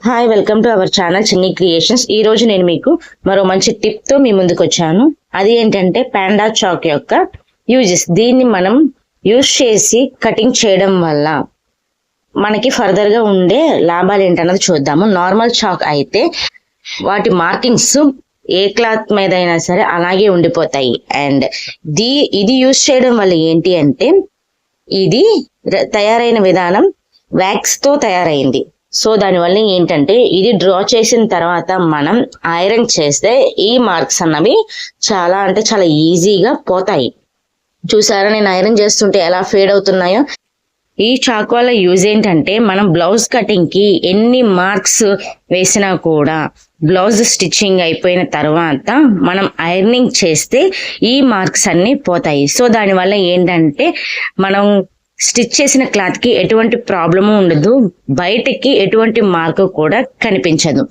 Hi, welcome to our channel చిన్ని creations. ఈ రోజు నేను మీకు మరో మంచి టిప్ తో మీ ముందుకు వచ్చాను. అది ఏంటంటే పాండా చాక్ యొక్క యూజెస్. దీన్ని మనం యూజ్ చేసి కటింగ్ చేయడం వల్ల మనకి ఫర్దర్ గా ఉండే లాభాలు ఏంటన్నది చూద్దాము. నార్మల్ చాక్ అయితే వాటి మార్కింగ్స్ ఏ క్లాత్ మీద అయినా సరే అలాగే ఉండిపోతాయి. అండ్ ఇది యూజ్ చేయడం వల్ల ఏంటి అంటే ఇది తయారైన విధానం వ్యాక్స్ తో తయారైంది. సో దానివల్ల ఏంటంటే ఇది డ్రా చేసిన తర్వాత మనం ఐరన్ చేస్తే ఈ మార్క్స్ అన్నవి చాలా అంటే చాలా ఈజీగా పోతాయి. చూసారా నేను ఐరన్ చేస్తుంటే ఎలా ఫేడ్ అవుతున్నాయో. ఈ చాక్ వల్ల యూజ్ ఏంటంటే మనం బ్లౌజ్ కటింగ్ కి ఎన్ని మార్క్స్ వేసినా కూడా బ్లౌజ్ స్టిచ్చింగ్ అయిపోయిన తర్వాత మనం ఐరనింగ్ చేస్తే ఈ మార్క్స్ అన్ని పోతాయి. సో దానివల్ల ఏంటంటే మనం స్టిచ్ చేసిన క్లాత్ కి ఎటువంటి ప్రాబ్లము ఉండదు, బయటకి ఎటువంటి మార్క్ కూడా కనిపించదు.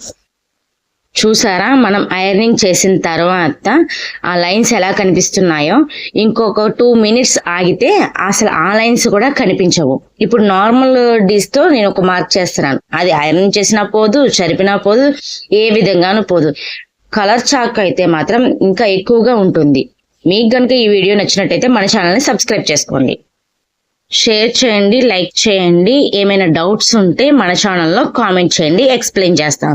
చూసారా మనం ఐరనింగ్ చేసిన తర్వాత ఆ లైన్స్ ఎలా కనిపిస్తున్నాయో. ఇంకొక 2 minutes ఆగితే అసలు ఆ లైన్స్ కూడా కనిపించవు. ఇప్పుడు నార్మల్ డిస్ తో నేను ఒక మార్క్ చేస్తున్నాను, అది ఐరనింగ్ చేసినా పోదు, చెరిపినా పోదు, ఏ విధంగానూ పోదు. కలర్ చాక్ అయితే మాత్రం ఇంకా ఎక్కువగా ఉంటుంది. మీకు కనుక ఈ వీడియో నచ్చినట్టయితే మన ఛానల్ని సబ్స్క్రైబ్ చేసుకోండి, షేర్ చేయండి, లైక్ చేయండి. ఏమైనా డౌట్స్ ఉంటే మన ఛానల్లో కామెంట్ చేయండి, ఎక్స్ప్లెయిన్ చేస్తాను.